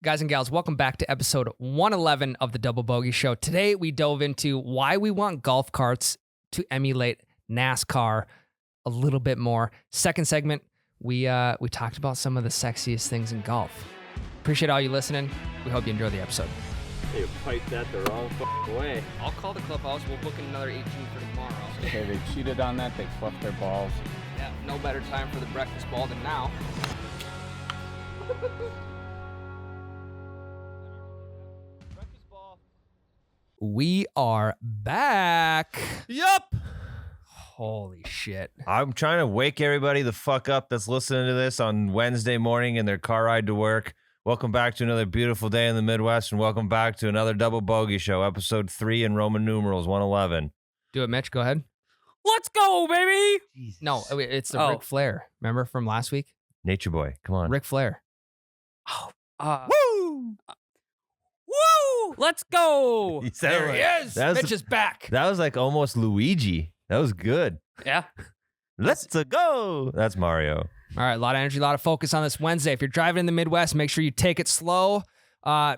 Guys and gals, welcome back to episode 111 of the Double Bogey Show. Today, we dove into why we want golf carts to emulate NASCAR a little bit more. Second segment, we talked about some of the sexiest things in golf. Appreciate all you listening. We hope you enjoy the episode. You piped that the wrong way. I'll call the clubhouse. We'll book in another 18 for tomorrow. Okay, they cheated on that. They fluffed their balls. Yeah, no better time for the breakfast ball than now. We are back. Yup. Holy shit. I'm trying to wake everybody the fuck up that's listening to this on Wednesday morning in their car ride to work. Welcome back to another beautiful day in the Midwest, and welcome back to another Double Bogey Show, episode 3 in Roman numerals, 111. Do it, Mitch. Go ahead. Let's go, baby. Jesus. No, it's the Ric Flair. Remember from last week? Nature Boy, come on. Ric Flair. Woo! Woo! Let's go. There he is. Mitch is back. That was like almost Luigi. That was good. Yeah. Let's go. That's Mario. All right, a lot of energy, a lot of focus on this Wednesday. If you're driving in the Midwest, make sure you take it slow.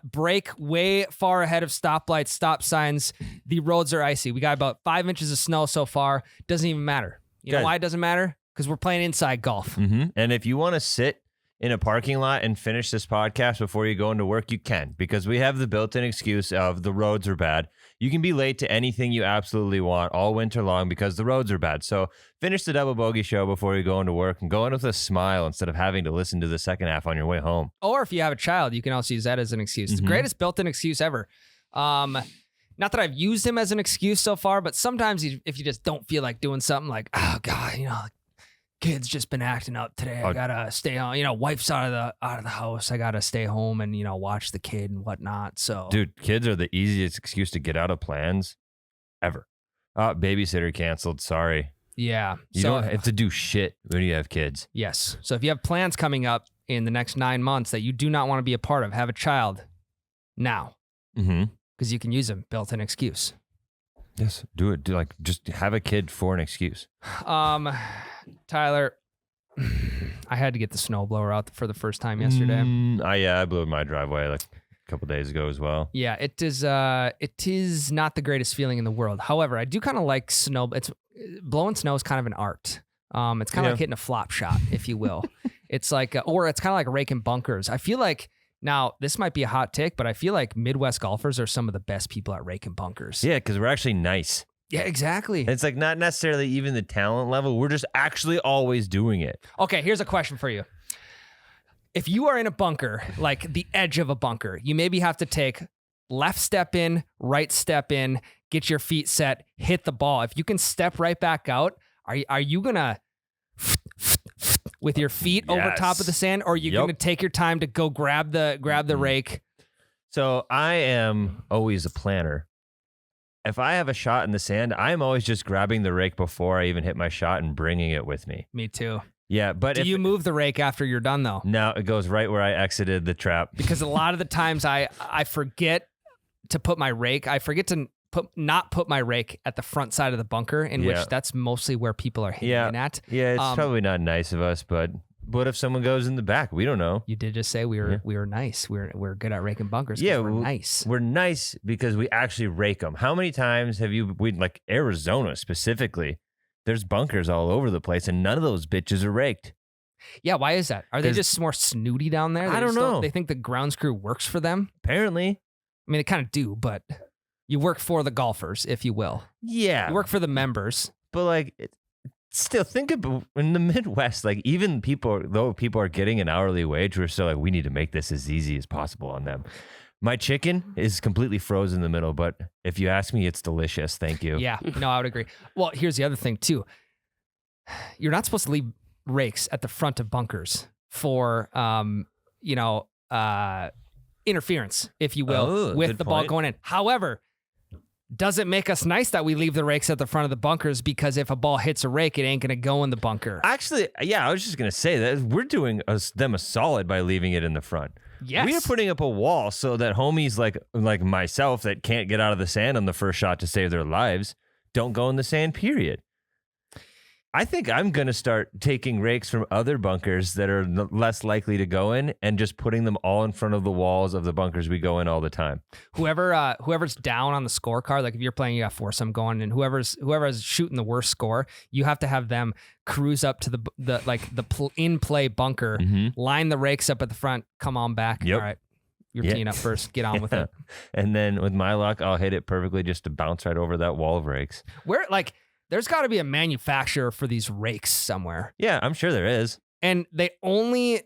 Brake way far ahead of stoplights, stop signs. The roads are icy. We got about 5 inches of snow so far. Doesn't even matter. You know why it doesn't matter? Because we're playing inside golf. Mm-hmm. And if you want to sit in a parking lot and finish this podcast before you go into work, you can, because we have the built-in excuse of the roads are bad. You can be late to anything you absolutely want all winter long because the roads are bad. So finish the Double Bogey Show before you go into work and go in with a smile instead of having to listen to the second half on your way home. Or if you have a child, you can also use that as an excuse. It's the greatest built-in excuse ever. Not that I've used him as an excuse so far, but sometimes if you just don't feel like doing something, like, oh God, kid's just been acting up today. I gotta stay on. Wife's out of the house. I gotta stay home and watch the kid and whatnot. So, dude, kids are the easiest excuse to get out of plans ever. Babysitter canceled. Sorry. Yeah. You don't have to do shit when you have kids. Yes. So if you have plans coming up in the next 9 months that you do not want to be a part of, have a child now. Mm-hmm. Because you can use a built-in excuse. Yes. Do it. Just have a kid for an excuse. Tyler, I had to get the snowblower out for the first time yesterday. I blew my driveway like a couple days ago as well. Yeah, it is not the greatest feeling in the world. However, I do kind of like snow. Blowing snow is kind of an art. It's kind of like hitting a flop shot, if you will. It's like, or it's kind of like raking bunkers. I feel like, now this might be a hot take, but I feel like Midwest golfers are some of the best people at raking bunkers. Yeah, because we're actually nice. Yeah, exactly. It's like not necessarily even the talent level. We're just actually always doing it. Okay, here's a question for you. If you are in a bunker, like the edge of a bunker, you maybe have to take left step in, right step in, get your feet set, hit the ball. If you can step right back out, are you going to with your feet over top of the sand, or are you going to take your time to go grab the rake? So I am always a planner. If I have a shot in the sand, I'm always just grabbing the rake before I even hit my shot and bringing it with me. Me too. Yeah, but do you move the rake after you're done though? No, it goes right where I exited the trap. Because a lot of the times I forget to put my rake. I forget to not put my rake at the front side of the bunker, in which that's mostly where people are hitting at. Yeah, it's probably not nice of us, but what if someone goes in the back? We don't know. You did just say we were nice. We're good at raking bunkers. Yeah, we're nice. We're nice because we actually rake them. How many times have you? Like Arizona specifically, there's bunkers all over the place, and none of those bitches are raked. Yeah, why is that? Are they just more snooty down there? I don't know. They think the grounds crew works for them. Apparently, I mean, they kind of do, but you work for the golfers, if you will. Yeah, you work for the members. But like. Still, think about in the Midwest, like even though people are getting an hourly wage, we're still like, we need to make this as easy as possible on them. My chicken is completely frozen in the middle, but if you ask me, it's delicious. Thank you. Yeah, no, I would agree. Well, here's the other thing too. You're not supposed to leave rakes at the front of bunkers for, interference, if you will, with the ball going in. However, does it make us nice that we leave the rakes at the front of the bunkers? Because if a ball hits a rake, it ain't going to go in the bunker. Actually, yeah, I was just going to say that we're doing them a solid by leaving it in the front. Yes. We are putting up a wall so that homies like myself that can't get out of the sand on the first shot to save their lives don't go in the sand, period. I think I'm going to start taking rakes from other bunkers that are less likely to go in and just putting them all in front of the walls of the bunkers we go in all the time. Whoever's down on the scorecard, like if you're playing, you got foursome going, and whoever's shooting the worst score, you have to have them cruise up to the in play bunker, line the rakes up at the front, come on back. Yep. All right, you're teeing up first. Get on with it. And then with my luck, I'll hit it perfectly just to bounce right over that wall of rakes. Where there's got to be a manufacturer for these rakes somewhere. Yeah, I'm sure there is. And they only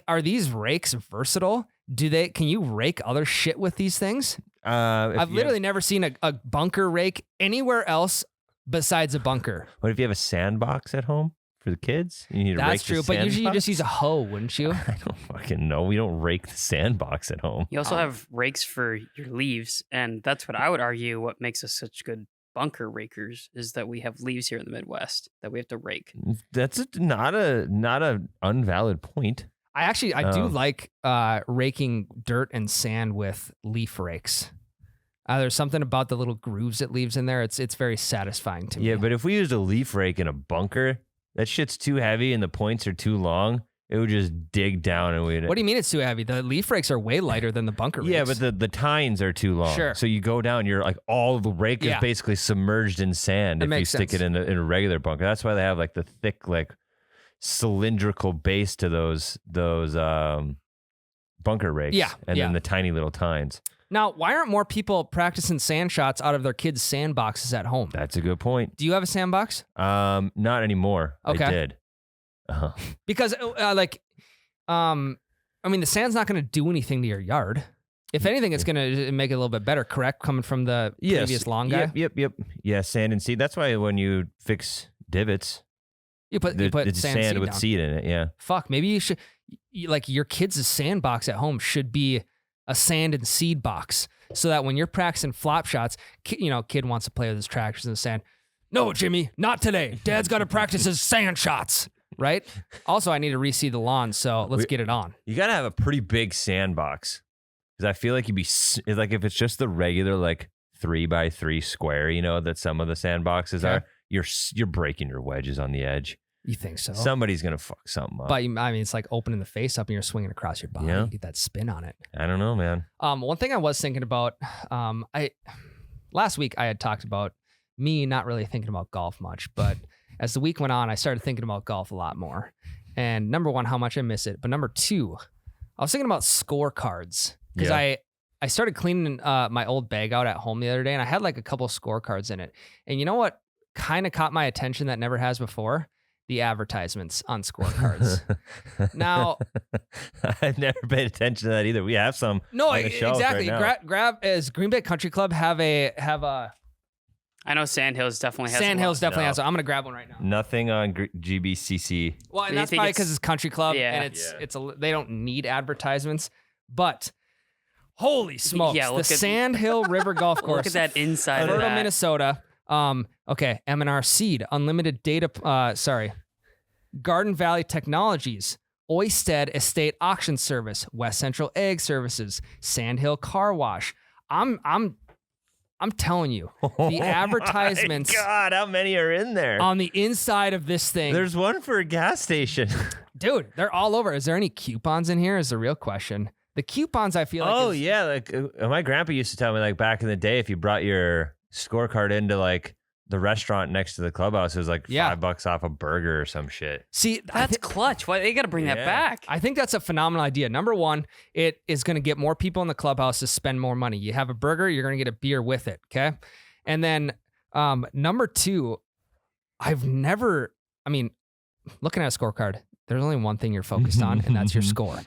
are these rakes versatile? Can you rake other shit with these things? I've literally never seen a bunker rake anywhere else besides a bunker. What if you have a sandbox at home for the kids? You need to That's rake true, the but usually you sandbox? just use a hoe, wouldn't you? I don't fucking know. We don't rake the sandbox at home. You also have rakes for your leaves, and that's what I would argue what makes us such good bunker rakers is that we have leaves here in the Midwest that we have to rake. That's not a unvalid point. I do like raking dirt and sand with leaf rakes. There's something about the little grooves it leaves in there. It's very satisfying to me. Yeah, but if we used a leaf rake in a bunker, that shit's too heavy and the points are too long. It would just dig down and we'd... What do you mean it's too heavy? The leaf rakes are way lighter than the bunker rakes. Yeah, but the tines are too long. Sure. So you go down, you're like all the rake is basically submerged in sand That if you makes stick sense. it in a regular bunker. That's why they have like the thick, cylindrical base to those bunker rakes. Yeah, And yeah. then the tiny little tines. Now, why aren't more people practicing sand shots out of their kids' sandboxes at home? That's a good point. Do you have a sandbox? Not anymore. Okay. I did. Uh-huh. Because the sand's not going to do anything to your yard. If anything, it's going to make it a little bit better, correct? Coming from the previous lawn guy? Yep. Yeah, sand and seed. That's why when you fix divots, You put it's sand, sand seed with down. seed in it, yeah. Fuck, maybe you should, your kids' sandbox at home should be a sand and seed box so that when you're practicing flop shots, kid wants to play with his tractors in the sand. No, Jimmy, not today. Dad's got to practice his sand shots, right? Also, I need to reseed the lawn, so let's get it on. You got to have a pretty big sandbox because I feel like if it's just the regular 3x3 square, that some of the sandboxes Okay. are, you're breaking your wedges on the edge. You think so? Somebody's gonna fuck something up. But it's like opening the face up and you're swinging across your body. Yeah. You get that spin on it. I don't know, man. One thing I was thinking about, last week I had talked about me not really thinking about golf much, but as the week went on, I started thinking about golf a lot more. And number one, how much I miss it. But number two, I was thinking about scorecards because Yeah. I started cleaning my old bag out at home the other day, and I had a couple of scorecards in it. And you know what kind of caught my attention that never has before? The advertisements on scorecards. Now, I've never paid attention to that either. We have some. no, on the shelves exactly. Right now. Grab as Green Bay Country Club have a I know Sandhills definitely has Sandhills definitely No. has. I'm gonna grab one right now. Nothing on GBCC. Well, Do and you that's think probably it's- because it's Country Club Yeah. and they don't need advertisements. But holy smokes, Yeah, the look at- Sand Hill River Golf Course, Look at that inside of Fertile, that. Minnesota. Okay, M&R Seed, Unlimited Data. Garden Valley Technologies, Oysted Estate Auction Service, West Central Egg Services, Sand Hill Car Wash. I'm telling you, the advertisements Oh my God, how many are in there? on the inside of this thing, There's one for a gas station. dude, they're all over. Is there any coupons in here? Is the real question. The coupons, I feel like. Oh is- yeah, my grandpa used to tell me back in the day, if you brought your scorecard into the restaurant next to the clubhouse, it was $5 off a burger or some shit. See, That's clutch. Why they got to bring that Yeah. back? I think that's a phenomenal idea. Number one, it is going to get more people in the clubhouse to spend more money. You have a burger, you're going to get a beer with it. Okay. And then number two, looking at a scorecard, there's only one thing you're focused on, and that's your score.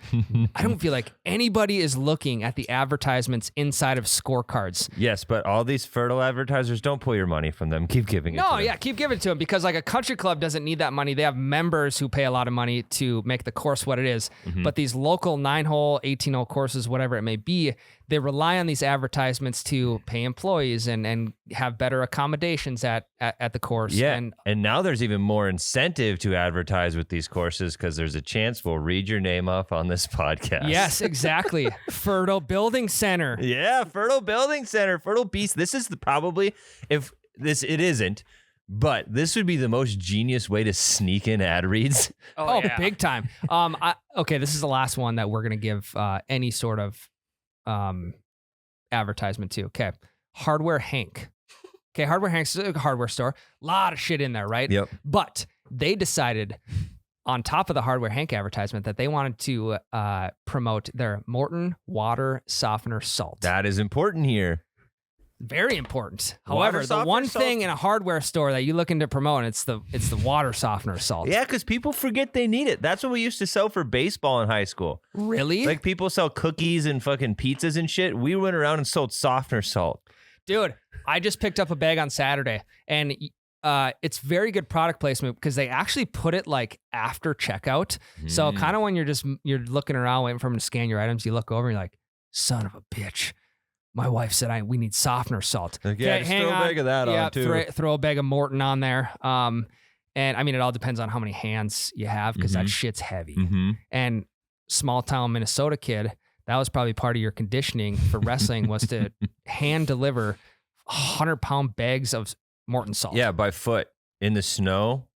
I don't feel like anybody is looking at the advertisements inside of scorecards. Yes, but all these fertile advertisers, don't pull your money from them. Keep giving it to No, them. yeah, keep giving it to them because a country club doesn't need that money. They have members who pay a lot of money to make the course what it is. But these local 9-hole, 18-hole courses, whatever it may be, they rely on these advertisements to pay employees and have better accommodations at the course. Yeah, And and now there's even more incentive to advertise with these courses because there's a chance we'll read your name off on this podcast. yes, exactly. Fertile Building Center. Yeah, Fertile Building Center, Fertile Beast. This is probably, if this, it isn't, But this would be the most genius way to sneak in ad reads. Oh, yeah. big time. Okay, this is the last one that we're gonna give any sort of advertisement to. Okay, Hardware Hank. Okay, Hardware Hank's a hardware store. A lot of shit in there, right? Yep. But they decided, on top of the Hardware Hank advertisement, that they wanted to promote their Morton water softener salt. That is important here. Very important. Water However, the softener one salt? thing in a hardware store that you're looking to promote, it's the water softener salt. Yeah, because people forget they need it. That's what we used to sell for baseball in high school. Really? Like people sell cookies and fucking pizzas and shit. We went around and sold softener salt. Dude, I just picked up a bag on Saturday, and it's very good product placement because they actually put it like after checkout. So kind of when you're looking around waiting for them to scan your items, you look over and you're like, son of a bitch. My wife said we need softener salt. Like, yeah, Okay, just hang throw a on. bag of that Yeah, on too. Throw a bag of Morton on there. And I mean, it all depends on how many hands you have because that shit's heavy. Mm-hmm. And small town Minnesota kid, that was probably part of your conditioning for wrestling was to hand deliver 100-pound bags of Morton salt. Yeah, by foot in the snow.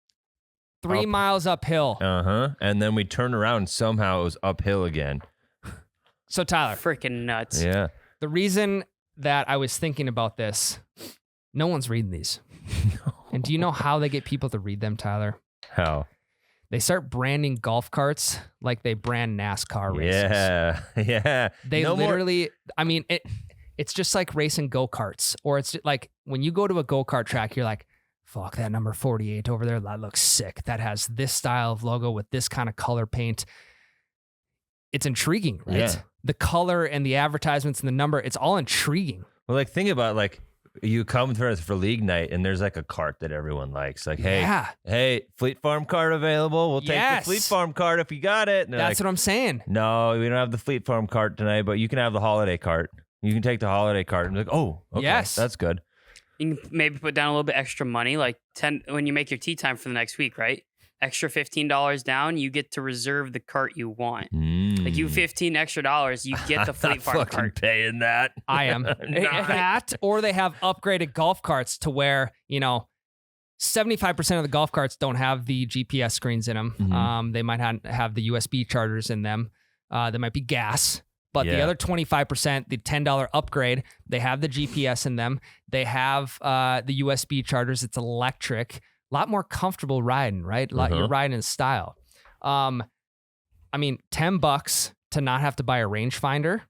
3 Up. miles uphill. And then we turn around and somehow it was uphill again. So Tyler, Freaking nuts. Yeah. the reason that I was thinking about this, no one's reading these. And do you know how they get people to read them, Tyler? How? They start branding golf carts like they brand NASCAR races. Yeah. Yeah. They No more- literally, I mean, it's just like racing go-karts, or it's just like when you go to a go-kart track, you're like, fuck, that number 48 over there, that looks sick. That has this style of logo with this kind of color paint. It's intriguing, right? Yeah. The color and the advertisements and the number, it's all intriguing. Well, like think about like you come for league night and there's like a cart that everyone likes. Like, Yeah. hey, Fleet Farm cart available. We'll take Yes. the Fleet Farm cart if you got it. And they're That's like, what I'm saying. no, we don't have the Fleet Farm cart tonight, but you can have the holiday cart. You can take the holiday cart. And be like, oh, okay, Yes. that's good. You can maybe put down a little bit extra money, like 10 when you make your tea time for the next week, right? Extra $15 down, you get to reserve the cart you want. Like you $15 extra, you get the Fleet Farm fucking cart. paying that. I am. That, or they have upgraded golf carts to where, 75% of the golf carts don't have the GPS screens in them. Mhm. They might have the USB chargers in them. They might be gas. But the Yeah. other 25%, the $10 upgrade, they have the GPS in them. They have the USB chargers. It's electric. A lot more comfortable riding, right? You're riding in style. I mean, $10 to not have to buy a rangefinder,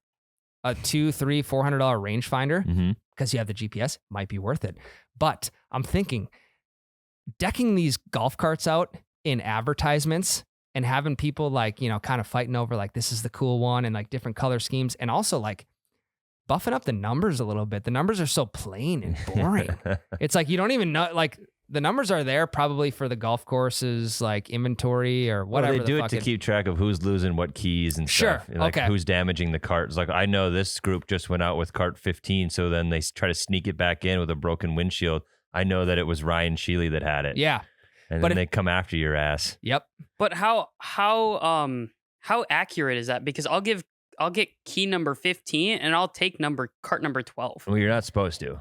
a $200, $300, $400 rangefinder, because you have the GPS, might be worth it. But I'm thinking, decking these golf carts out in advertisements and having people like, kind of fighting over like, this is the cool one and like different color schemes. And also like buffing up the numbers a little bit. The numbers are so plain and boring. It's like, you don't even know, like the numbers are there probably for the golf courses, like inventory or whatever. Well, they do it to keep track of who's losing what keys and Sure, stuff. Like okay. who's damaging the carts. Like I know this group just went out with cart 15, so then they try to sneak it back in with a broken windshield. I know that it was Ryan Sheely that had it. Yeah. And but then they come after your ass. Yep. But how accurate is that? Because I'll get key number 15 and I'll take cart number 12. Well, you're not supposed to.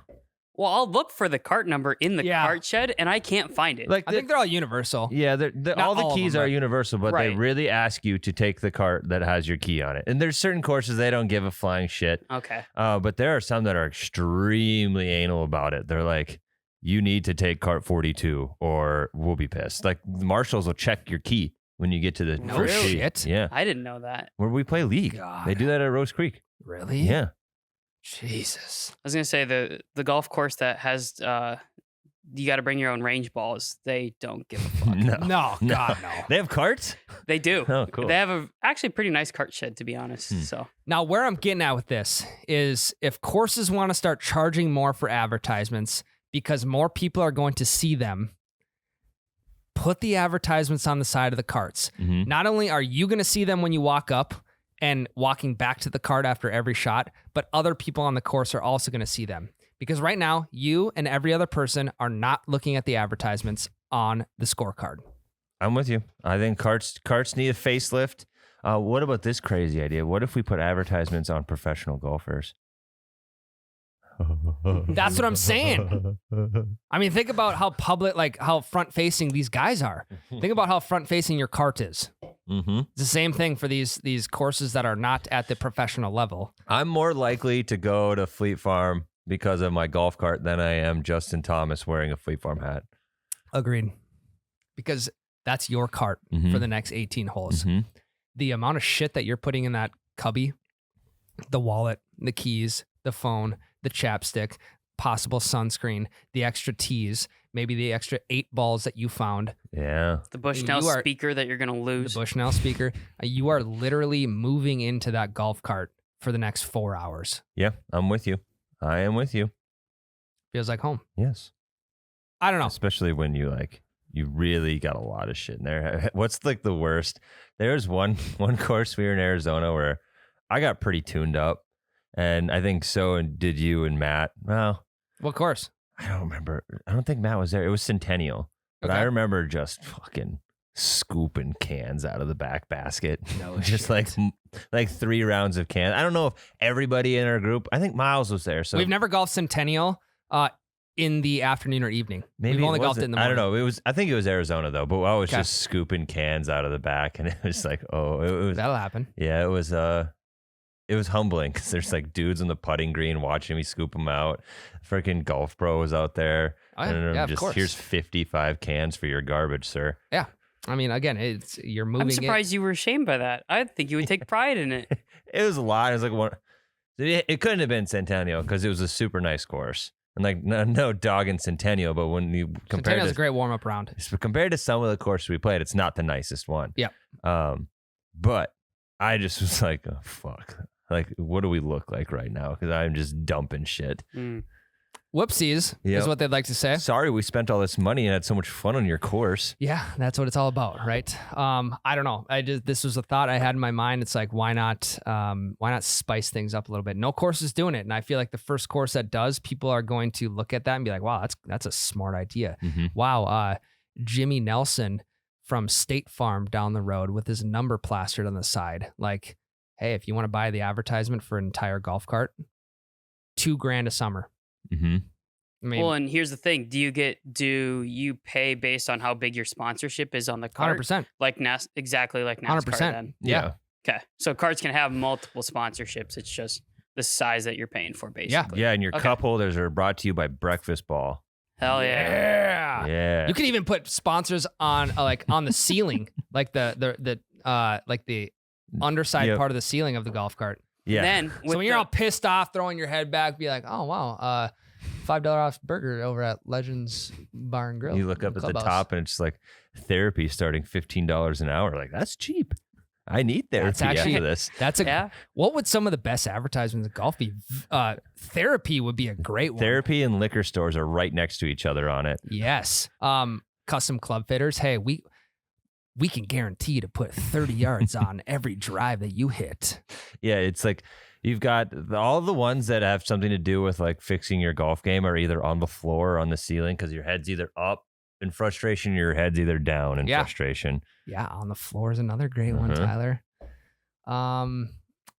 Well, I'll look for the cart number in the Yeah. cart shed and I can't find it. Like I think they're all universal. yeah, all the all of keys them, are but- universal, but they Right. really ask you to take the cart that has your key on it. And there's certain courses they don't give a flying shit. Okay. But there are some that are extremely anal about it. They're like, you need to take cart 42 or we'll be pissed. Like the marshals will check your key when you get to the No first tee. shit. Yeah. I didn't know that. Where we play league. God. They do that at Rose Creek. Really? Yeah. Jesus. I was gonna say the golf course that has you got to bring your own range balls. They don't give a fuck. No, God, no. They have carts? They do. Oh, cool. They have a actually pretty nice cart shed, to be honest. Hmm. So Now, where I'm getting at with this is if courses want to start charging more for advertisements because more people are going to see them, put the advertisements on the side of the carts. Mhm. Not only are you going to see them when you walk up and walking back to the cart after every shot, but other people on the course are also going to see them. Because right now, you and every other person are not looking at the advertisements on the scorecard. I'm with you. I think carts need a facelift. What about this crazy idea? What if we put advertisements on professional golfers? That's what I'm saying. I mean, think about how public, like how front facing these guys are. Think about how front facing your cart is. Mm-hmm. It's the same thing for these courses that are not at the professional level. I'm more likely to go to Fleet Farm because of my golf cart than I am Justin Thomas wearing a Fleet Farm hat. Agreed. Because that's your cart for the next 18 holes. Mm-hmm. The amount of shit that you're putting in that cubby, the wallet, the keys, the phone, the chapstick, possible sunscreen, the extra tees, maybe the extra 8 balls that you found, Yeah. The Bushnell You are- speaker that you're gonna the lose. Bushnell speaker, you are literally moving into that golf cart for the next 4 hours. Yeah, I'm with you. I am with you. Feels like home. Yes. I don't know. Especially when you really got a lot of shit in there. What's like the worst? There's one course we were in Arizona where I got pretty tuned up, and I think so did you and Matt. Well, What course? I don't remember. I don't think Matt was there. It was Centennial, but Okay. I remember just fucking scooping cans out of the back basket. No just shit. like 3 rounds of cans. I don't know if everybody in our group. I think Miles was there. So We've never golfed Centennial in the afternoon or evening. maybe We've only it golfed it wasn't. in the I morning. don't know. I think it was Arizona though. But I was Okay. just scooping cans out of the back, and it was like, oh, it was. That'll happen. Yeah, it was humbling because there's like dudes on the putting green watching me scoop them out. Freaking Golf Pro was out there. Oh, yeah. And I'm Yeah, of just course. here's 55 cans for your garbage, sir. I mean, again, you're moving. I'm surprised you were ashamed by that. I think you would take pride in it. It was a lot. It was like one. It couldn't have been Centennial because it was a super nice course. And like no dog in Centennial, but when you compare Centennial's a to great warm up round. compared to some of the courses we played, it's not the nicest one. Yeah. But I just was like, oh, fuck. Like, what do we look like right now? Because I'm just dumping shit. Mm. Whoopsies Yep. is what they'd like to say. Sorry, we spent all this money and had so much fun on your course. Yeah, that's what it's all about, right? I don't know. This was a thought I had in my mind. It's like, why not spice things up a little bit? No course is doing it, and I feel like the first course that does, people are going to look at that and be like, wow, that's a smart idea. Mm-hmm. Wow, Jimmy Nelson from State Farm down the road with his number plastered on the side. Like, hey, if you want to buy the advertisement for an entire golf cart, $2,000 a summer. Mm-hmm. I mean, Well, and here's the thing: do you pay based on how big your sponsorship is on the cart? 100%. Like exactly like NASCAR. 100%. Then. Yeah. Okay, so carts can have multiple sponsorships. It's just the size that you're paying for, basically. Yeah, and your Okay. cup holders are brought to you by Breakfast Ball. Hell yeah. Yeah. You can even put sponsors on on the ceiling, like the underside Yep. part of the ceiling of the golf cart. Yeah. Then So when you're all pissed off, throwing your head back, be like, "Oh wow, $5 off burger over at Legends Bar and Grill." You look up at the Clubhouse. top and it's like therapy starting $15 an hour. Like, that's cheap. I need therapy That's actually- after this. That's a. Yeah. What would some of the best advertisements in golf be? Therapy would be a great one. Therapy and liquor stores are right next to each other on it. Yes. Custom club fitters. Hey, we can guarantee to put 30 yards on every drive that you hit. Yeah, it's like you've got all the ones that have something to do with like fixing your golf game are either on the floor or on the ceiling because your head's either up in frustration or your head's either down in Yeah. frustration. Yeah, on the floor is another great one, Uh-huh. Tyler.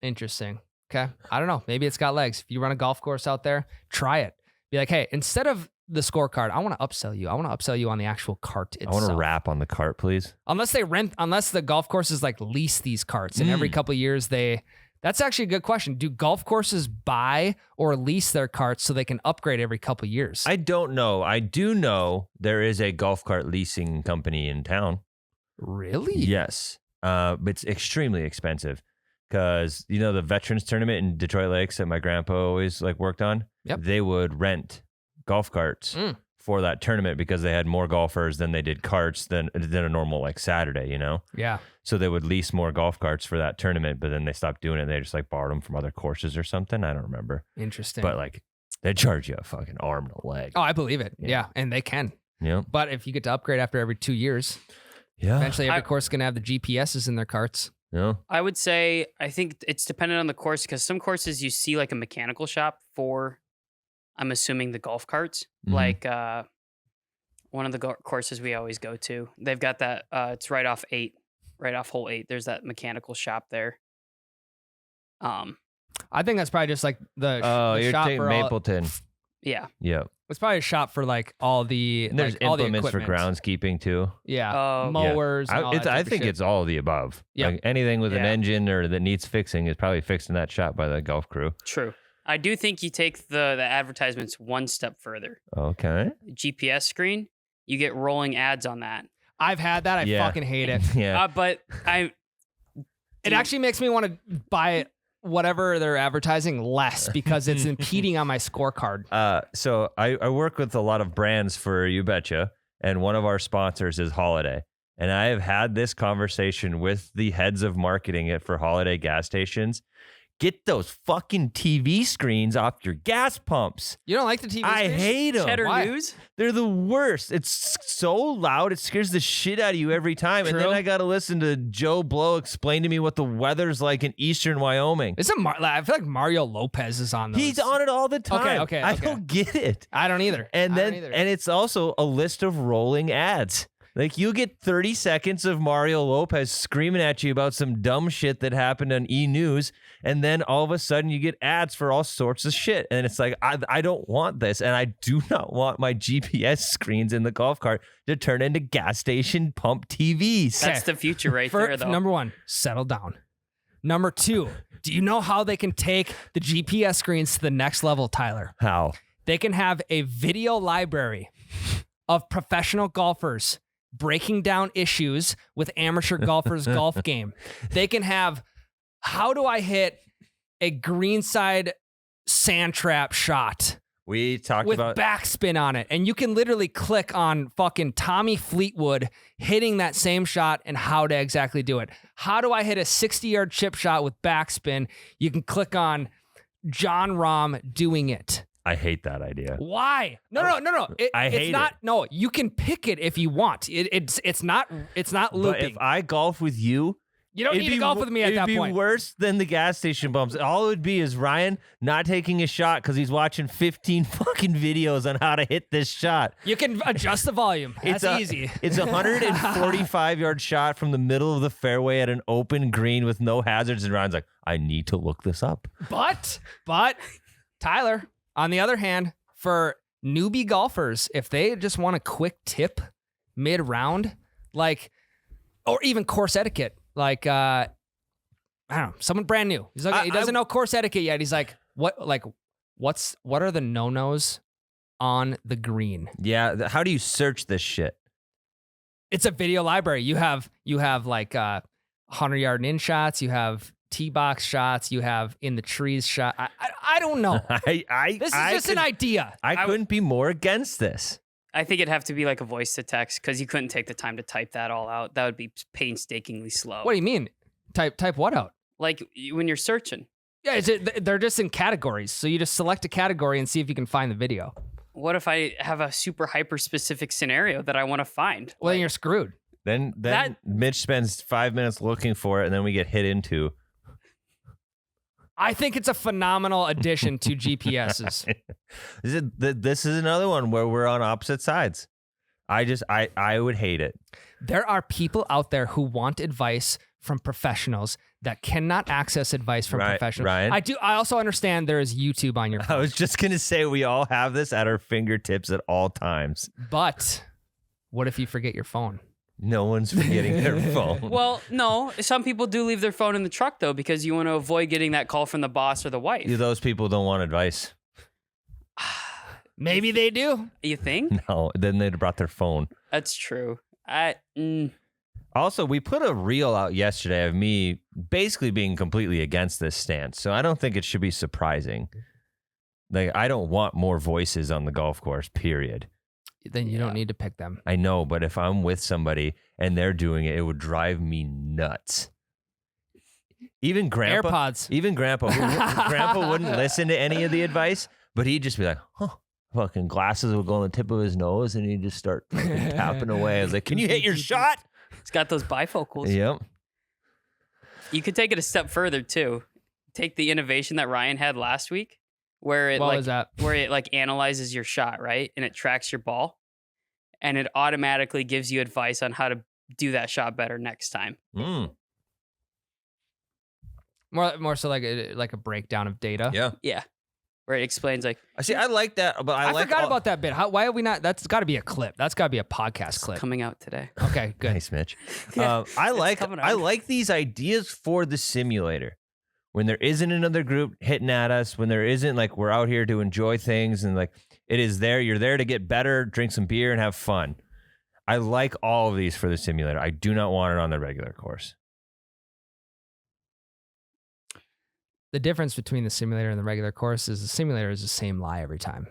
Interesting. Okay. I don't know. Maybe it's got legs. If you run a golf course out there, try it. Be like, hey, instead of the scorecard, I want to upsell you. I want to upsell you on the actual cart I itself. want to rap on the cart, please. Unless the golf courses like lease these carts and every couple of years that's actually a good question. Do golf courses buy or lease their carts so they can upgrade every couple of years? I don't know. I do know there is a golf cart leasing company in town. Really? Yes. But it's extremely expensive because, you know, the veterans tournament in Detroit Lakes that my grandpa always like worked on, Yep. they would rent golf carts for that tournament because they had more golfers than they did carts than a normal like Saturday, you know? Yeah. So they would lease more golf carts for that tournament, but then they stopped doing it. They just like borrowed them from other courses or something. I don't remember. Interesting. But like they charge you a fucking arm and a leg. Oh, I believe it. Yeah. Yeah. And they can. Yeah. But if you get to upgrade after every 2 years, Yeah. eventually every course is going to have the GPSs in their carts. Yeah. I would say I think it's dependent on the course because some courses you see like a mechanical shop for, I'm assuming the golf carts. Mhm. Like one of the courses we always go to, they've got that. It's right off hole 8. There's that mechanical shop there. I think that's probably just like the You're shop taking for all, Mapleton. Yeah. Yep. it's probably a shop for like all the And there's like, all the implements for equipment. groundskeeping too. Yeah, Oh. mowers. And all that I type of think shit. it's all of the above. Yep. Like anything with an Yeah. engine or that needs fixing is probably fixed in that shop by the golf crew. True. I do think you take the advertisements one step further. Okay. GPS screen, you get rolling ads on that. I've had that. I Yeah. fucking hate it. Yeah. But It actually makes me want to buy whatever they're advertising less because it's impeding on my scorecard. So I work with a lot of brands for You Betcha, and one of our sponsors is Holiday. And I have had this conversation with the heads of marketing it for Holiday gas stations. Get those fucking TV screens off your gas pumps. You don't like the TV I screen? hate them. Cheddar Why? News. They're the worst. It's so loud. It scares the shit out of you every time. And then True. I got to listen to Joe Blow explain to me what the weather's like in Eastern Wyoming. Is it I feel like Mario Lopez is on those. He's on it all the time. Okay, I okay. don't get it. I don't either. And I then don't either. and it's also a list of rolling ads. Like you get 30 seconds of Mario Lopez screaming at you about some dumb shit that happened on E! News, and then all of a sudden you get ads for all sorts of shit. And it's like, I don't want this, and I do not want my GPS screens in the golf cart to turn into gas station pump TVs. That's the future right there, though. Number one, settle down. Number two, do you know how they can take the GPS screens to the next level, Tyler? How? They can have a video library of professional golfers breaking down issues with amateur golfers' golf game. They can have, how do I hit a greenside sand trap shot We talked with about backspin on it? And you can literally click on fucking Tommy Fleetwood hitting that same shot and how to exactly do it. How do I hit a 60-yard chip shot with backspin? You can click on John Rahm doing it. I hate that idea. Why? No. I hate it's not. it. No, you can pick it if you want. It's not But looping. if I golf with you, You don't need to golf with me at that It'd point. be worse than the gas station bumps. All it would be is Ryan not taking a shot because he's watching 15 fucking videos on how to hit this shot. You can adjust the volume. That's easy. It's a 145-yard shot from the middle of the fairway at an open green with no hazards. And Ryan's like, I need to look this up. But Tyler, on the other hand, for newbie golfers, if they just want a quick tip mid-round, like, or even course etiquette, like, I don't know, someone brand new. He's like, he doesn't know course etiquette yet. He's like, what are the no-nos on the green? Yeah. How do you search this shit? It's a video library. You have like 100-yard in shots. You have tee box shots. You have in the trees shot. I don't know. This is just an idea. I couldn't be more against this. I think it'd have to be like a voice to text because you couldn't take the time to type that all out. That would be painstakingly slow. What do you mean? Type what out? Like when you're searching. Yeah, they're just in categories. So you just select a category and see if you can find the video. What if I have a super hyper specific scenario that I want to find? Well, then you're screwed. Then That- Mitch spends 5 minutes looking for it, and then we get hit into. I think it's a phenomenal addition to GPSs. This is another one where we're on opposite sides. I would hate it. There are people out there who want advice from professionals that cannot access advice from professionals. Ryan? I also understand there is YouTube on your I phone. was just gonna say we all have this at our fingertips at all times. But what if you forget your phone? No one's forgetting their phone. Well, no. Some people do leave their phone in the truck though because you want to avoid getting that call from the boss or the wife. Those people don't want advice. Maybe they do. You think? No, then they'd brought their phone. That's true. Also, we put a reel out yesterday of me basically being completely against this stance. So I don't think it should be surprising. Like, I don't want more voices on the golf course, period. Then you don't need to pick them. I know, but if I'm with somebody and they're doing it, it would drive me nuts. Even Grandpa. AirPods. Even Grandpa. Grandpa wouldn't listen to any of the advice, but he'd just be like, huh. Fucking glasses would go on the tip of his nose and he'd just start tapping away. I was like, can you hit your shot? It's got those bifocals. Yep. You could take it a step further too. Take the innovation that Ryan had last week, where it What was that? where it like analyzes your shot, right? And it tracks your ball, and it automatically gives you advice on how to do that shot better next time. More so like a breakdown of data. Yeah. Yeah. Where it explains like I see. I like that, but I forgot about that bit. Why have we not? That's got to be a clip. That's got to be a podcast clip. coming out today. Okay, good. Nice, Mitch. Yeah, I coming out. like these ideas for the simulator. When there isn't another group hitting at us, when there isn't like we're out here to enjoy things and like it is there, you're there to get better, drink some beer and have fun. I like all of these for the simulator. I do not want it on the regular course. The difference between the simulator and the regular course is the simulator is the same lie every time.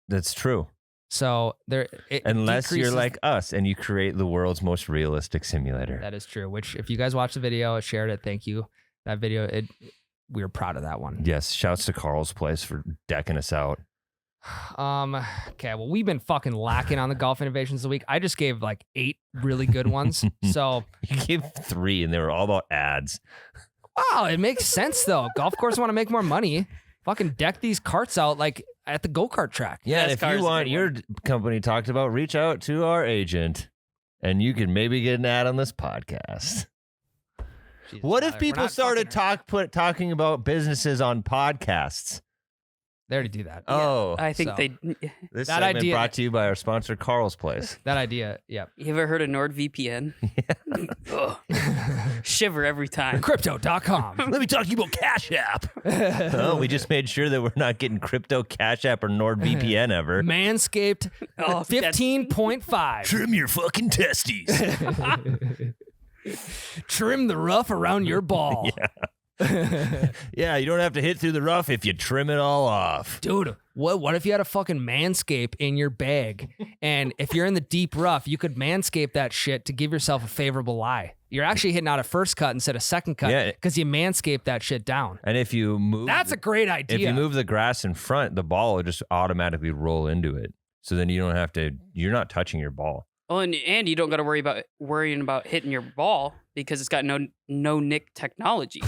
That's true. So Unless you're decreases- like us and you create the world's most realistic simulator. that is true. Which if you guys watched the video, shared it, thank you. That video, we were proud of that one. Yes, shouts to Carl's Place for decking us out. Okay, well, we've been fucking lacking on the golf innovations of the week. I just gave like 8 really good ones. So, You gave 3 and they were all about ads. wow, it makes sense though. Golf course want to make more money. Fucking deck these carts out like at the go-kart track. Yeah, and NASCAR if is you a want good your one. company talked about, reach out to our agent and you can maybe get an ad on this podcast. Jesus, What if Tyler, we're people not started fucking- talking about businesses on podcasts? They already do that. Oh, I think so- they. this that segment idea- brought to you by our sponsor, Carl's Place. That idea, yeah. You ever heard of NordVPN? Ugh. Shiver every time. Crypto.com. Let me talk to you about Cash App. Oh, we just made sure that we're not getting crypto, Cash App, or NordVPN ever. Manscaped Oh, that's- 15.5. Trim your fucking testes. Trim the rough around your ball. Yeah, you don't have to hit through the rough if you trim it all off. Dude, what if you had a fucking Manscape in your bag? And if you're in the deep rough, you could Manscape that shit to give yourself a favorable lie. You're actually hitting out a first cut instead of second cut Yeah. because you Manscape that shit down. And if you move, That's a great idea. if you move the grass in front, the ball will just automatically roll into it. So then you don't have to. You're not touching your ball. Well, and you don't got to worrying about hitting your ball because it's got no nick technology.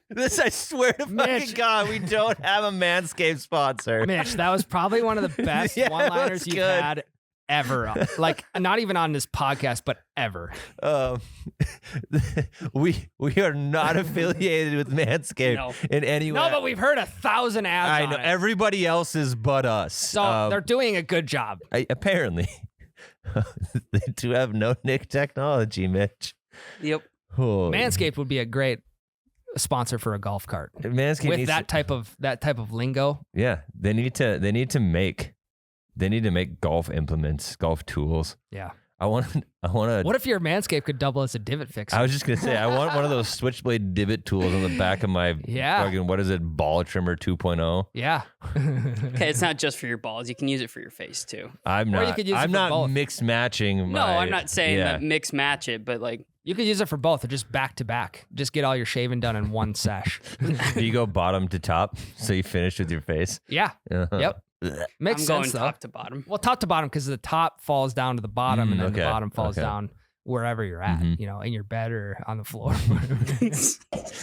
This, I swear to fucking Mitch. God, we don't have a Manscaped sponsor. Mitch, that was probably one of the best Yeah, it one-liners was you've good. had ever. Like, not even on this podcast, but ever. We are not affiliated with Manscaped No. in any way. No, but we've heard 1,000 ads I on know it. everybody else is but us. So they're doing a good job. Apparently, they do have no nick technology, Mitch. Yep. Oh, Manscaped would be a great sponsor for a golf cart. Manscaped With needs that type of lingo. yeah, they need to make golf implements, golf tools. Yeah. I want to. What if your Manscaped could double as a divot fixer? I was just gonna say, I want one of those switchblade divot tools on the back of my Yeah. fucking, what is it, ball trimmer 2.0. Yeah. Okay, it's not just for your balls. You can use it for your face too. I'm Or you not. could use it I'm for not both. mix matching. No, my, I'm not saying yeah. that mix match it, but like You could use it for both or just back to back. Just get all your shaving done in one sesh. You go bottom to top, so you finish with your face. Yeah. Uh-huh. Yep. Makes I'm going sense though. top to bottom. Well, top to bottom because the top falls down to the bottom and then the okay, bottom falls okay. down wherever you're at, Mhm. you know, in your bed or on the floor.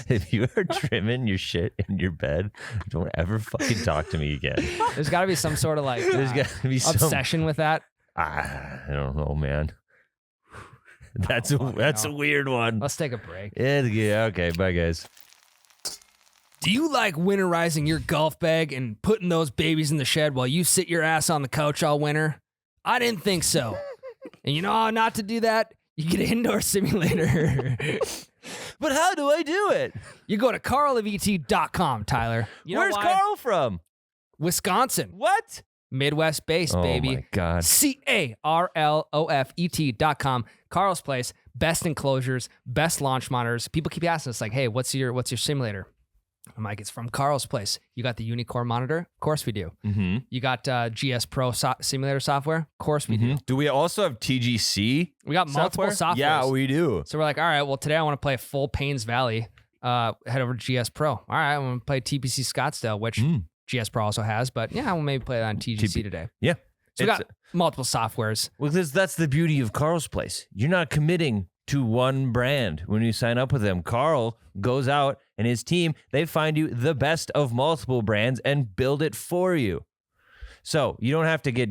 If you are trimming your shit in your bed, don't ever fucking talk to me again. There's got to be some sort of like There's got to be some. obsession with that. I don't know, man. That's a know. weird one. Let's take a break. Yeah. Okay. Bye, guys. Do you like winterizing your golf bag and putting those babies in the shed while you sit your ass on the couch all winter? I didn't think so. And you know how not to do that? You get an indoor simulator. But how do I do it? You go to carlovet.com, Tyler. You know Where's why? Carl from? Wisconsin. What? Midwest based, Oh baby. my God. CarlofET.com. Carl's Place, best enclosures, best launch monitors. People keep asking us like, "Hey, what's your simulator?" I'm like, "It's from Carl's Place." You got the Unicore monitor? Of course we do. Mm-hmm. You got GS Pro simulator software? Of course we do. Do we also have TGC? We got multiple software? softwares. Yeah, we do. So we're like, all right, well, today I want to play full Paynes Valley. Head over to GS Pro. All right, I want to play TPC Scottsdale, which GS Pro also has, but yeah, we'll maybe play that on TGC today. Yeah. So we It's- got multiple softwares. Well, that's the beauty of Carl's Place. You're not committing to one brand when you sign up with them. Carl goes out and his team, they find you the best of multiple brands and build it for you. So you don't have to get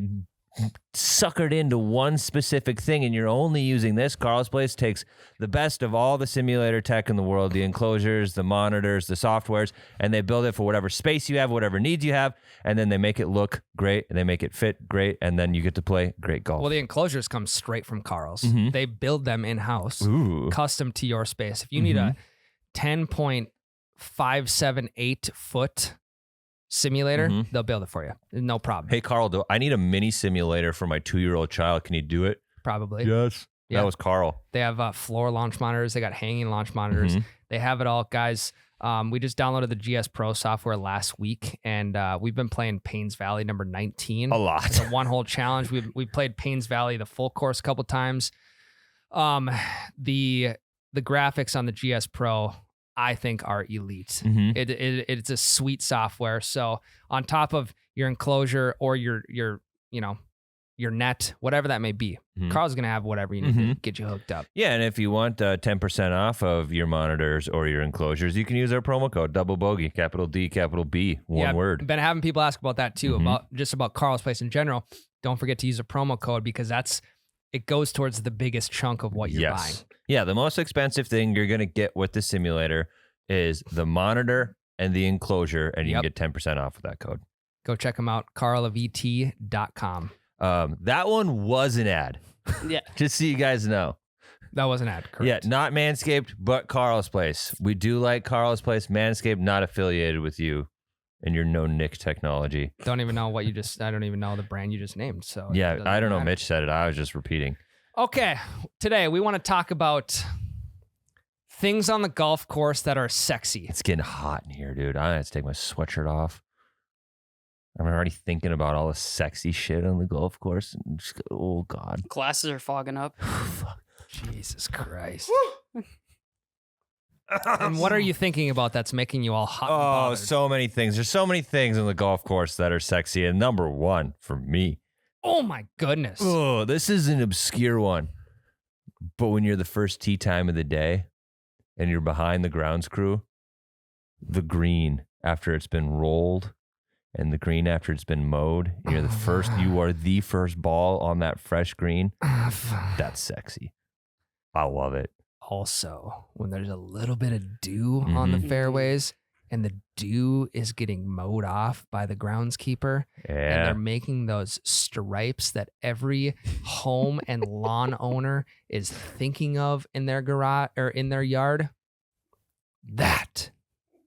suckered into one specific thing and you're only using this, Carl's Place takes the best of all the simulator tech in the world, the enclosures, the monitors, the softwares, and they build it for whatever space you have, whatever needs you have, and then they make it look great and they make it fit great, and then you get to play great golf. Well, the enclosures come straight from Carl's. Mhm. They build them in-house, Ooh. custom to your space. If you need a 10.578 foot simulator, Mhm. they'll build it for you. No problem. Hey, Carl, I need a mini simulator for my 2-year-old child. Can you do it? Probably. Yes. Yeah. That was Carl. They have floor launch monitors. They got hanging launch monitors. Mhm. They have it all, guys. We just downloaded the GS Pro software last week, and we've been playing Paynes Valley number 19. A lot. It's a one-hole challenge. We played Paynes Valley the full course a couple times. The graphics on the GS Pro, I think, are elite. Mhm. It's a sweet software. So on top of your enclosure or your net, whatever that may be, Mhm. Carl's gonna have whatever you need to get you hooked up. Yeah, and if you want 10% off of your monitors or your enclosures, you can use our promo code Double Bogey, capital D, capital B, one word. Been having people ask about that too, about Carl's Place in general. Don't forget to use a promo code because it goes towards the biggest chunk of what you're buying. Yeah, the most expensive thing you're going to get with the simulator is the monitor and the enclosure, and you can get 10% off with that code. Go check them out, carlofet.com. That one was an ad. Yeah. Just so you guys know. That was an ad, correct? Yeah, not Manscaped, but Carl's Place. We do like Carl's Place. Manscaped not affiliated with you and your no-nick technology. Don't even know I don't even know the brand you just named. So it Yeah, doesn't I don't know. matter. Mitch said it. I was just repeating. Okay, today we want to talk about things on the golf course that are sexy. It's getting hot in here, dude. I have to take my sweatshirt off. I'm already thinking about all the sexy shit on the golf course. And just, oh, God. Glasses are fogging up. Jesus Christ. And what are you thinking about that's making you all hot and Oh, bothered? so many things. There's so many things on the golf course that are sexy. And number one for me. Oh my goodness. Oh, this is an obscure one. But when you're the first tee time of the day and you're behind the grounds crew, the green after it's been rolled and the green after it's been mowed, you are the first ball on that fresh green. That's sexy. I love it. Also, when there's a little bit of dew on the fairways and the dew is getting mowed off by the groundskeeper and Yeah. they're making those stripes that every home and lawn owner is thinking of in their garage or in their yard, that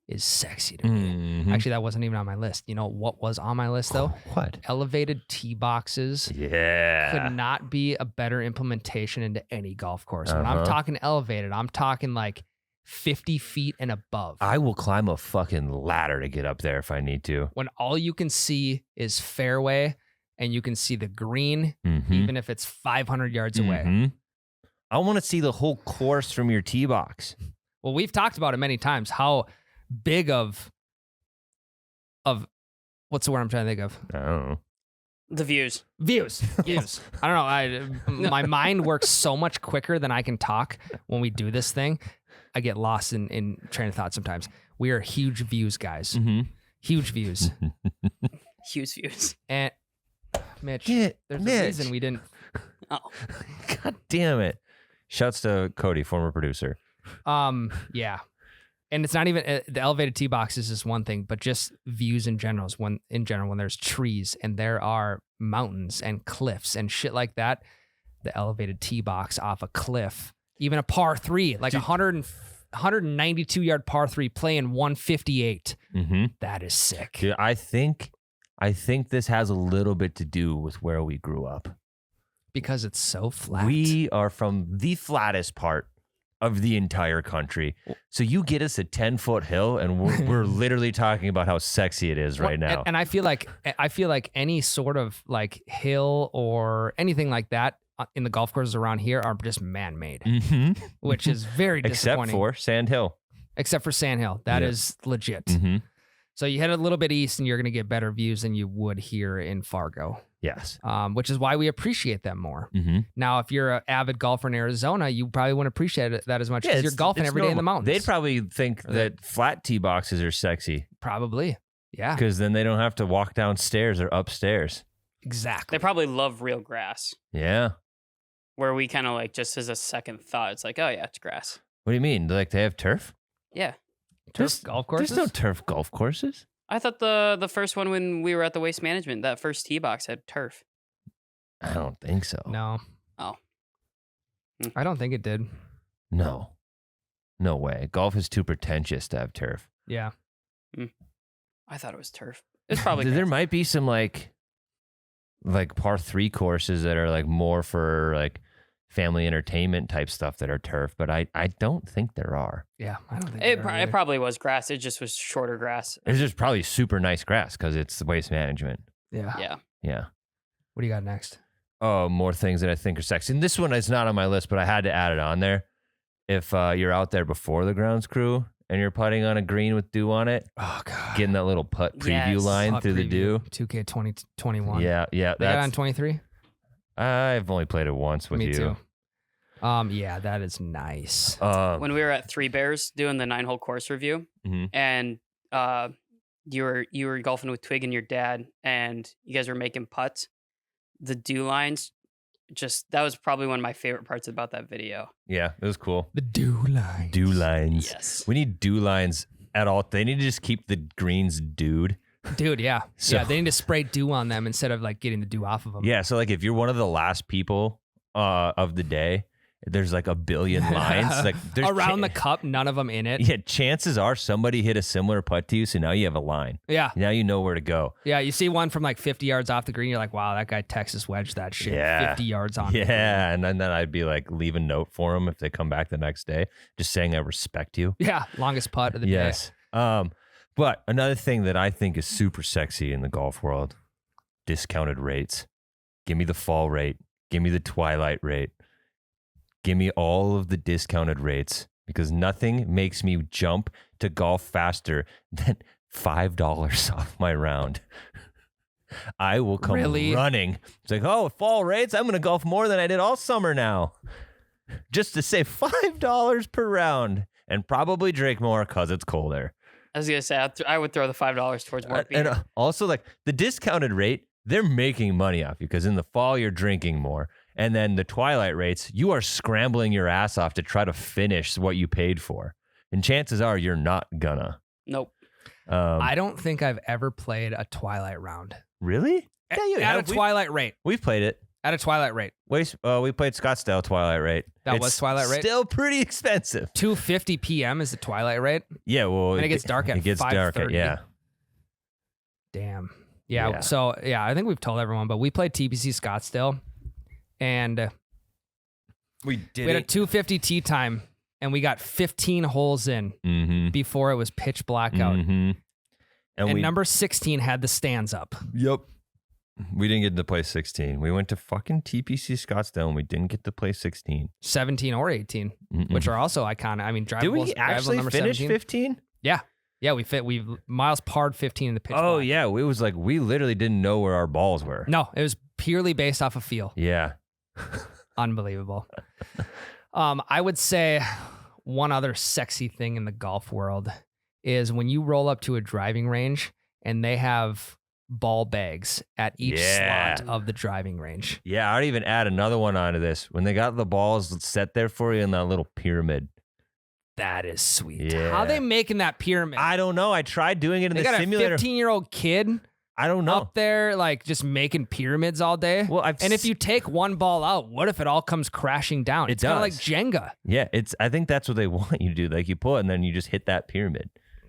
is sexy to me. Mhm. Actually, that wasn't even on my list. You know what was on my list though? What? Elevated tee boxes. Yeah. Could not be a better implementation into any golf course. When I'm Uh-huh. talking elevated, I'm talking like 50 feet and above. I will climb a fucking ladder to get up there if I need to. When all you can see is fairway and you can see the green, Mhm. even if it's 500 yards away. Mhm. I want to see the whole course from your tee box. Well, we've talked about it many times, how big of what's the word I'm trying to think of? I don't know. The views. Views. I don't know. My mind works so much quicker than I can talk when we do this thing. I get lost in train of thought sometimes. We are huge views guys. Huge views. Huge views. And Mitch, Get there's Mitch. a reason we didn't. Oh. God damn it. Shouts to Cody, former producer. Yeah. And it's not even the elevated tee boxes is one thing, but just views in general is when there's trees and there are mountains and cliffs and shit like that. The elevated tee box off a cliff, even a par 3, like 192 yard par 3 playing 158. That is sick. Dude, I think this has a little bit to do with where we grew up. Because it's so flat. We are from the flattest part of the entire country. So you get us a 10-foot hill and we're literally talking about how sexy it is right now. And I feel like any sort of like hill or anything like that in the golf courses around here are just man-made, which is very disappointing. Except for Sand Hill. Except for Sand Hill. That is legit. So you head a little bit east and you're going to get better views than you would here in Fargo. Yes. Which is why we appreciate them more. Now, if you're an avid golfer in Arizona, you probably wouldn't appreciate that as much because you're golfing every day in the mountains. They'd probably think that flat tee boxes are sexy Probably. Yeah. because then they don't have to walk downstairs or upstairs. Exactly. They probably love real grass. Yeah. Where we kind of like just as a second thought, it's like, oh yeah, it's grass. What do you mean? Like they have turf? Yeah. Turf golf courses? There's no turf golf courses. I thought the first one when we were at the Waste Management, that first tee box had turf. I don't think so. No. Oh. I don't think it did. No. No way. Golf is too pretentious to have turf. Yeah. I thought it was turf. It's probably There grass. might be some like par 3 courses that are like more for like family entertainment type stuff that are turf, but I don't think there are. Yeah. I don't think It probably was grass. It just was shorter grass. It's just probably super nice grass because it's waste management. Yeah. Yeah. Yeah. What do you got next? Oh, more things that I think are sexy. And this one is not on my list, but I had to add it on there. If you're out there before the grounds crew and you're putting on a green with dew on it, Oh, God. getting that little putt preview Yes. line Putt through the dew. preview, 2K 2021. Yeah, yeah. They got it on That's, 23? I've only played it once with Me you. too. Yeah, that is nice. When we were at Three Bears doing the 9-hole course review, Mhm. and you were golfing with Twig and your dad, and you guys were making putts. The dew lines, that was probably one of my favorite parts about that video. Yeah, it was cool. The dew line. Dew lines. Yes. We need dew lines at all. They need to just keep the greens dewed. Dude, yeah. So- Yeah, they need to spray dew on them instead of like getting the dew off of them. Yeah, so like if you're one of the last people of the day, there's like a billion lines. Like there's Around the cup, none of them in it. Yeah, chances are somebody hit a similar putt to you, so now you have a line. Yeah. Now you know where to go. Yeah, you see one from like 50 yards off the green, you're like, wow, that guy Texas wedged that shit Yeah. 50 yards on. Yeah, and then I'd be like, leave a note for them if they come back the next day, just saying I respect you. Yeah, longest putt of the Yes. But another thing that I think is super sexy in the golf world, discounted rates. Give me the fall rate. Give me the twilight rate. Give me all of the discounted rates because nothing makes me jump to golf faster than $5 off my round. I will come Really? running. It's like, oh, fall rates? I'm going to golf more than I did all summer now. Just to save $5 per round and probably drink more because it's colder. I was gonna say I would throw the $5 towards more beer. And also, like the discounted rate, they're making money off you because in the fall you're drinking more. And then the twilight rates, you are scrambling your ass off to try to finish what you paid for. And chances are you're not gonna. Nope. I don't think I've ever played a twilight round. Really? Yeah, you At have. a twilight rate. We've played it. At a twilight rate. We played Scottsdale twilight rate. That was twilight rate? Still pretty expensive. 2:50 p.m. is the twilight rate. Yeah, well, And it gets dark at it gets dark at 5:30. yeah. Damn. Yeah, Yeah. So, yeah, I think we've told everyone, but we played TPC Scottsdale and We did we had a 2:50 tee time and we got 15 holes in Mm-hmm. before it was pitch black out. Mm-hmm. And we number 16 had the stands up. Yep. We didn't get to play 16. We went to fucking TPC Scottsdale and we didn't get to play 16. 17 or 18, Mm-mm. which are also iconic. I mean, Did drivable. we actually number finish 17. 15? Yeah. Yeah, we Miles parred 15 in the pitch Oh, black. yeah. It was like we literally didn't know where our balls were. No, it was purely based off of feel. Yeah. Unbelievable. I would say one other sexy thing in the golf world is when you roll up to a driving range and they have ball bags at each Yeah. slot of the driving range. Yeah. I'd even add another one onto this. When they got the balls set there for you in that little pyramid. That is sweet. Yeah. How they making that pyramid? I don't know. I tried doing it in they the got simulator. a 15-year-old kid I don't know. up there like just making pyramids all day. Well, and if you take one ball out, what if it all comes crashing down? It It's kind of like does. Jenga. Yeah, I think that's what they want you to do. Like you pull it and then you just hit that pyramid.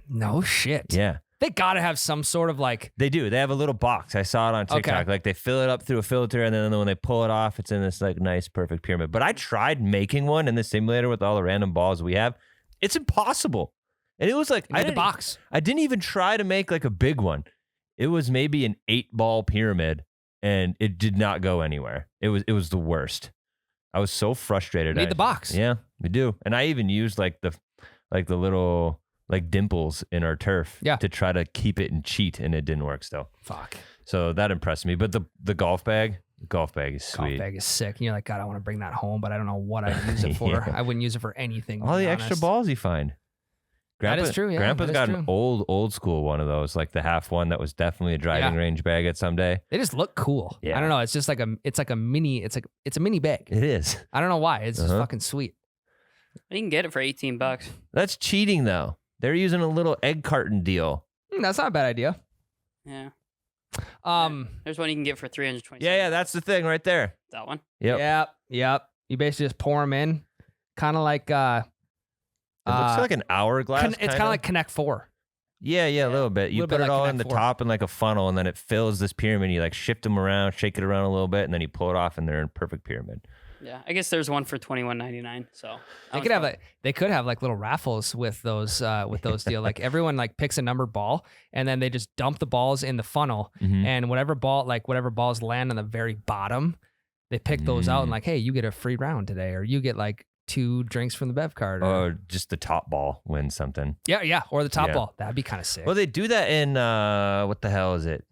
No shit. Yeah. They got to have some sort of like, They do. They have a little box. I saw it on TikTok. Okay. Like they fill it up through a filter, and then when they pull it off, it's in this like nice, perfect pyramid. But I tried making one in the simulator with all the random balls we have. It's impossible. And it was like made the box. I didn't even try to make like a big one. It was maybe an 8-ball pyramid, and it did not go anywhere. It was the worst. I was so frustrated. Made the box. Yeah, we do. And I even used like the little like dimples in our turf to try to keep it and cheat, and it didn't work still. Fuck. So that impressed me. But the golf bag is sweet. Golf bag is sick. And you're like, God, I want to bring that home, but I don't know what I'd use it for. Yeah. I wouldn't use it for anything. to All be the extra honest. balls you find. Grandpa, That is true, yeah, Grandpa's that is got true. an old school one of those, like the half one that was definitely a driving range bag at some day. They just look cool. Yeah. I don't know. It's just like a mini. It's a mini bag. It is. I don't know why. It's just fucking sweet. You can get it for $18. That's cheating though. They're using a little egg carton deal. That's not a bad idea. Yeah. Um. There's one you can get for $320. Yeah, that's the thing right there. That one. Yep. Yep. You basically just pour them in, kind of like It looks like an hourglass. it's kind of like Connect 4. Yeah, a little bit. You Little put bit it like all in Connect the 4. top in like a funnel, and then it fills this pyramid. You like shift them around, shake it around a little bit, and then you pull it off, and they're in perfect pyramid. Yeah. I guess there's one for $21.99. So They could have like little raffles with those deal. Like everyone like picks a numbered ball and then they just dump the balls in the funnel and whatever balls land on the very bottom, they pick those out and like, hey, you get a free round today, or you get like 2 drinks from the bev card. Or just the top ball wins something. Yeah, or the top Yeah. ball. That'd be kind of sick. Well, they do that in what the hell is it?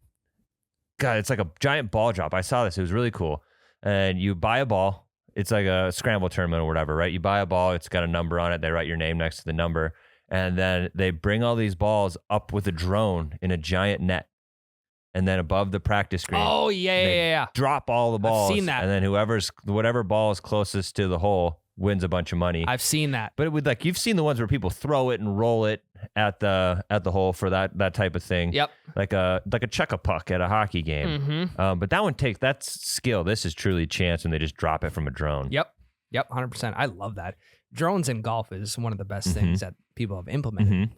God, it's like a giant ball drop. I saw this. It was really cool. And you buy a ball. It's like a scramble tournament or whatever, right? You buy a ball. It's got a number on it. They write your name next to the number. And then they bring all these balls up with a drone in a giant net. And then above the practice screen. Oh, yeah. Drop all the balls. seen that. And then whatever ball is closest to the hole wins a bunch of money. I've seen that. But it would like, you've seen the ones where people throw it and roll it at the hole for that type of thing. Yep. Like a chuck-a-puck at a hockey game. Mm-hmm. But that one that's skill. This is truly chance when they just drop it from a drone. Yep, 100%. I love that. Drones in golf is one of the best things that people have implemented.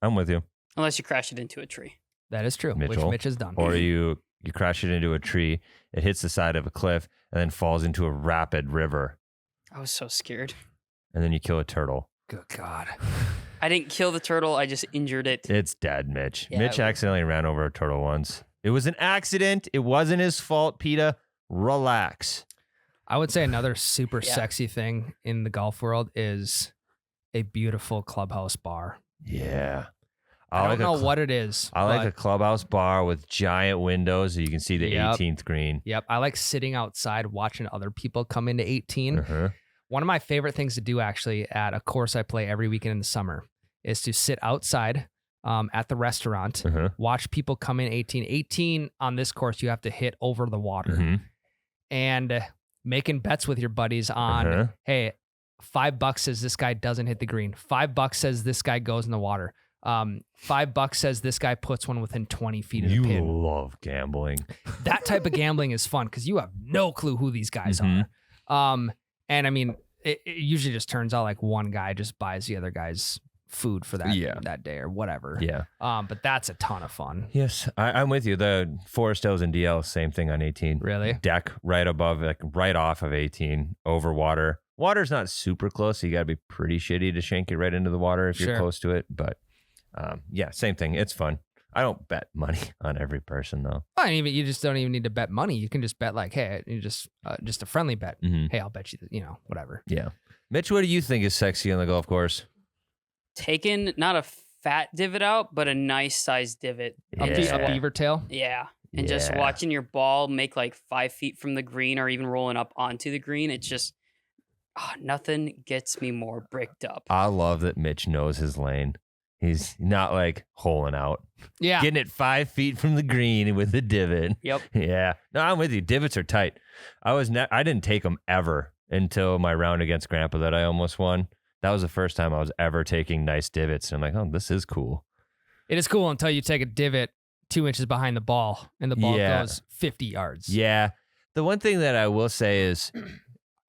I'm with you. unless you crash it into a tree. That is true, which Mitchell. Mitch has done. Or you crash it into a tree, it hits the side of a cliff, and then falls into a rapid river, I was so scared. and then you kill a turtle. Good God. I didn't kill the turtle. I just injured it. It's dead, Mitch. Yeah, Mitch it was. accidentally ran over a turtle once. It was an accident. It wasn't his fault, PETA. Relax. I would say another super Yeah. sexy thing in the golf world is a beautiful clubhouse bar. Yeah. I don't like know a what it is. I like but- a clubhouse bar with giant windows so you can see the Yep. 18th green. Yep. I like sitting outside watching other people come into 18. Uh-huh. One of my favorite things to do actually at a course I play every weekend in the summer is to sit outside at the restaurant, Uh-huh. watch people come in 18. 18 on this course, you have to hit over the water. Mhm. And making bets with your buddies on, Uh-huh. hey, $5 says this guy doesn't hit the green. $5 says this guy goes in the water. $5 says this guy puts one within 20 feet of the You pin. love gambling. That type of gambling is fun because you have no clue who these guys Mhm. are. And I mean, it usually just turns out like one guy just buys the other guy's food for that day or whatever. Yeah. But that's a ton of fun. Yes, I'm with you. The Forest Hills and DL, same thing on 18. Really? Deck right above, like right off of 18, over water. Water's not super close, so you got to be pretty shitty to shank it right into the water if you're Sure. close to it. But yeah, same thing. It's fun. I don't bet money on every person though. Oh, and even you just don't even need to bet money. You can just bet like, hey, you just a friendly bet. Mhm. Hey, I'll bet you, whatever. Yeah. Mitch, what do you think is sexy on the golf course? Taking not a fat divot out, but a nice sized divot. A beaver tail. Yeah. And just Yeah. watching your ball make like 5 feet from the green or even rolling up onto the green, it's just nothing gets me more bricked up. I love that Mitch knows his lane. He's not like holing out. Yeah. Getting it 5 feet from the green with a divot. Yep. Yeah. No, I'm with you. Divots are tight. I didn't take them ever until my round against Grandpa that I almost won. That was the first time I was ever taking nice divots. And I'm like, oh, this is cool. It is cool until you take a divot 2 inches behind the ball and the ball Yeah. goes 50 yards. Yeah. The one thing that I will say is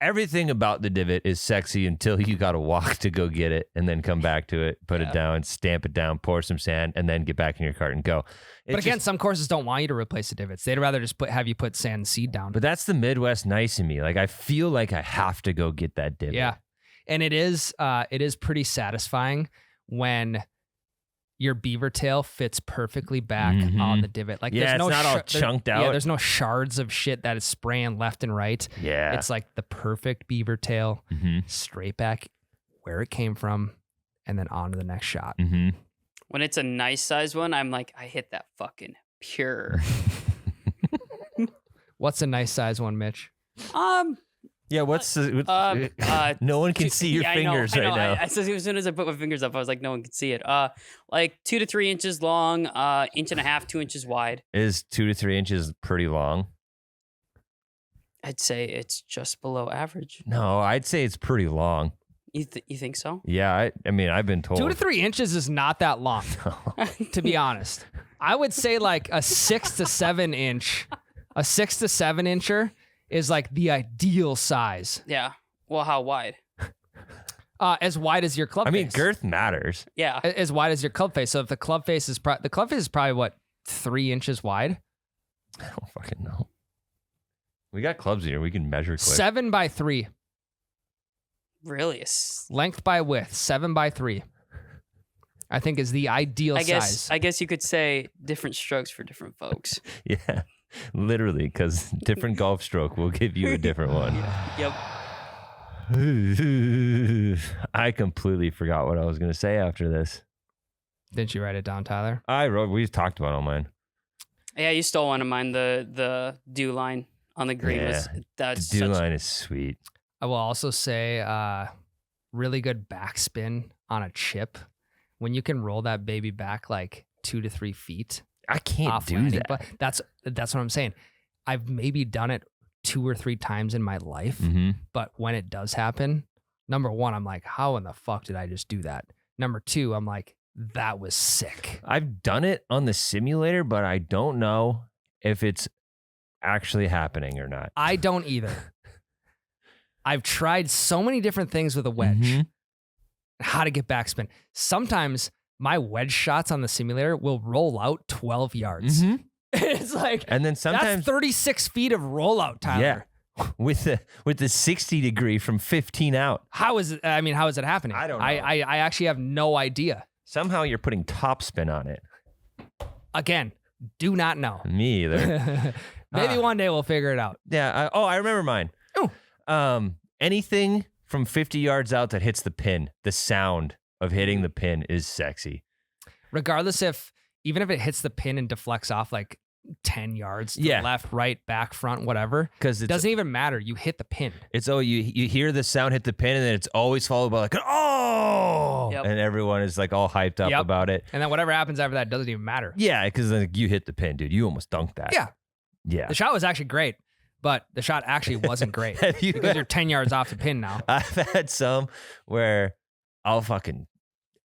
everything about the divot is sexy until you got to walk to go get it and then come back to it, put it down, stamp it down, pour some sand, and then get back in your cart and go. But again, some courses don't want you to replace the divots. They'd rather just have you put sand and seed down. But that's the Midwest nice in me. Like I feel like I have to go get that divot. Yeah. And it is pretty satisfying when your beaver tail fits perfectly back on the divot. Like Yeah, there's no it's not all chunked Yeah, out. there's no shards of shit that is spraying left and right. Yeah. It's like the perfect beaver tail Mm-hmm. straight back where it came from and then on to the next shot. Mm-hmm. When it's a nice size one, I'm like, I hit that fucking pure. What's a nice size one, Mitch? Yeah, no one can see your Yeah, fingers I know. right now. As soon as I put my fingers up, I was like, no one can see it. Like 2 to 3 inches long, inch and a half, 2 inches wide. Is 2 to 3 inches pretty long? I'd say it's just below average. No, I'd say it's pretty long. You think so? Yeah, I mean, I've been told. 2 to 3 inches is not that long, to be honest. I would say like a 6 to 7 inch, a 6 to 7 incher is like the ideal size. Yeah. Well, how wide? As wide as your club I mean, face. girth matters. Yeah. As wide as your club face. So if the club face is probably what, 3 inches wide? I don't fucking know. We got clubs here. We can measure quick. 7 by 3. Really? Length by width, 7 by 3. I think is the ideal size. I guess you could say different strokes for different folks. Yeah, literally, because different golf stroke will give you a different one. Yep. I completely forgot what I was going to say after this. Didn't you write it down, Tyler? We've talked about all mine. Yeah, you stole one of mine. The dew line on the green was that's The dew line is sweet. I will also say really good backspin on a chip. When you can roll that baby back like 2 to 3 feet. I can't off do landing, that. But that's what I'm saying. I've maybe done it 2 or 3 times in my life, Mm-hmm. but when it does happen, number one, I'm like, how in the fuck did I just do that? Number two, I'm like, that was sick. I've done it on the simulator, but I don't know if it's actually happening or not. I don't either. I've tried so many different things with a wedge, Mhm. how to get backspin. Sometimes my wedge shots on the simulator will roll out 12 yards. Mhm. It's like, And then that's sometimes 36 feet of rollout, Tyler. with the 60 degree from 15 out. How is it happening? I don't know. I actually have no idea. Somehow you're putting top spin on it. Again, do not know. Me either. Maybe one day we'll figure it out. Yeah. I remember mine. Oh. Anything from 50 yards out that hits the pin, the sound of hitting the pin is sexy. Regardless even if it hits the pin and deflects off like 10 yards to the left, right, back, front, whatever. Because It doesn't even matter. You hit the pin. You hear the sound hit the pin and then it's always followed by like oh, Yep. and everyone is like all hyped up Yep. about it. And then whatever happens after that doesn't even matter. Yeah, because like, you hit the pin, dude. You almost dunked that. Yeah. Yeah. The shot was actually great, but the shot actually wasn't great Have you because you're 10 yards off the pin now. I've had some where I'll fucking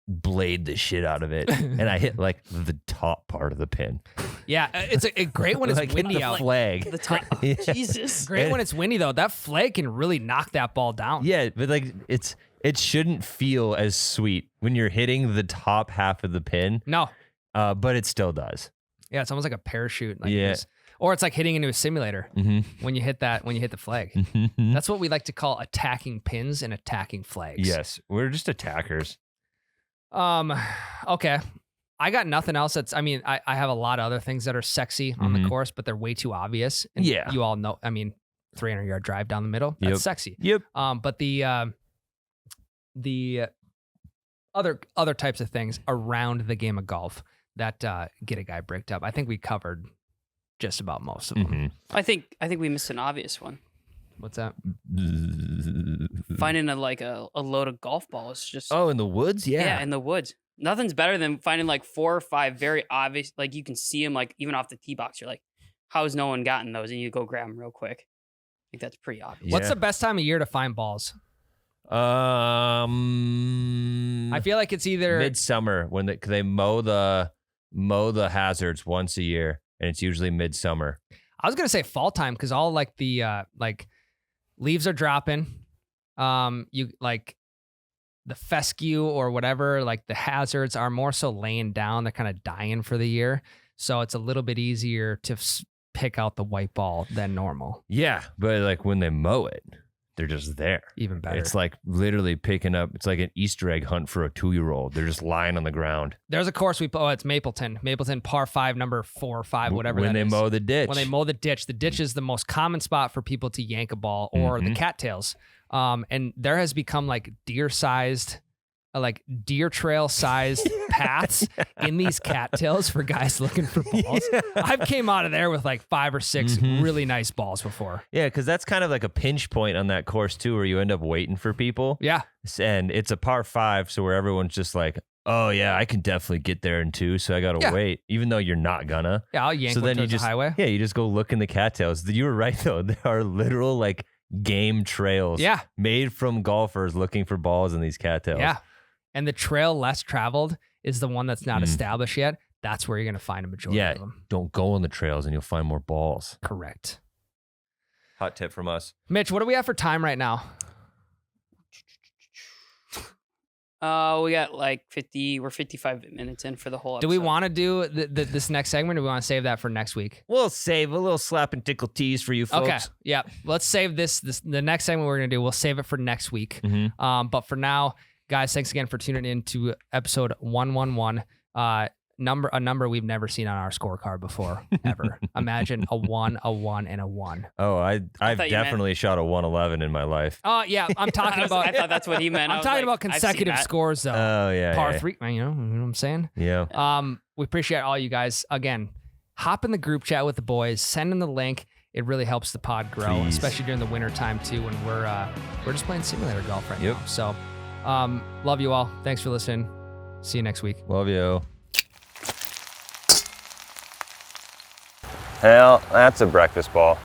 blade the shit out of it and I hit like the top part of the pin. Yeah, it's great when it's like windy hit the out. flag. The top. Yeah. Jesus. Great when it's windy though. That flag can really knock that ball down. Yeah, but like it shouldn't feel as sweet when you're hitting the top half of the pin, No. but it still does. Yeah, it's almost like a parachute. Like Yeah. this. Or it's like hitting into a simulator Mm-hmm. when you hit the flag. Mm-hmm. That's what we like to call attacking pins and attacking flags. Yes, we're just attackers. Okay. I got nothing else I have a lot of other things that are sexy on the Mhm. course, but they're way too obvious. And Yeah. you all know, 300-yard drive down the middle, that's Yep. sexy. Yep. But the other types of things around the game of golf that get a guy bricked up, I think we covered just about most of them. Mm-hmm. I think we missed an obvious one. What's that? Finding a load of golf balls just Oh, in the woods? in the woods. Nothing's better than finding like 4 or 5 very obvious, like you can see them like even off the tee box. You're like, how's no one gotten those? And you go grab them real quick. I think that's pretty obvious. What's the best time of year to find balls? I feel like it's either midsummer when they mow the hazards once a year, and it's usually midsummer. I was gonna say fall time because all like the leaves are dropping. You like the fescue or whatever, like the hazards are more so laying down. They're kind of dying for the year, so it's a little bit easier to pick out the white ball than normal. Yeah, but like when they mow it, they're just there. Even better. It's like literally picking up. It's like an Easter egg hunt for a 2-year-old. They're just lying on the ground. There's a course it's Mapleton par 5, number 4 or 5, whatever. When that they is. mow the ditch. When they mow the ditch is the most common spot for people to yank a ball or the Mhm. cattails. And there has become like deer-sized like deer trail sized paths in these cattails for guys looking for balls. I've came out of there with like 5 or 6 really nice balls before. Yeah, because that's kind of like a pinch point on that course too, where you end up waiting for people. Yeah. And it's a par 5, so where everyone's just like, oh yeah, I can definitely get there in 2, so I gotta wait, even though you're not gonna. Yeah, I'll yank so one then you towards just the highway. Yeah, you just go look in the cattails. You were right though. There are literal like game trails made from golfers looking for balls in these cattails. Yeah. And the trail less traveled is the one that's not established yet. That's where you're going to find a majority of them. Don't go on the trails and you'll find more balls. Correct. Hot tip from us. Mitch, what do we have for time right now? We got like 50. We're 55 minutes in for the whole episode. Do we want to do this next segment, or do we want to save that for next week? We'll save a little slap and tickle tease for you folks. Okay. Yeah. Let's save this. The next segment we're going to do, we'll save it for next week. But for now, guys, thanks again for tuning in to episode 111. A number we've never seen on our scorecard before, ever. Imagine a 1, a 1, and a 1. Oh, I've definitely shot a 111 in my life. Oh, yeah. I'm talking about. I thought that's what he meant. I'm talking about consecutive scores, though. Oh, yeah. Par 3, you know what I'm saying? Yeah. We appreciate all you guys. Again, hop in the group chat with the boys. Send them the link. It really helps the pod grow, Please. especially during the winter time too, when we're just playing simulator golf right Yep. now. So, love you all. Thanks for listening. See you next week. Love you. Hell, that's a breakfast ball.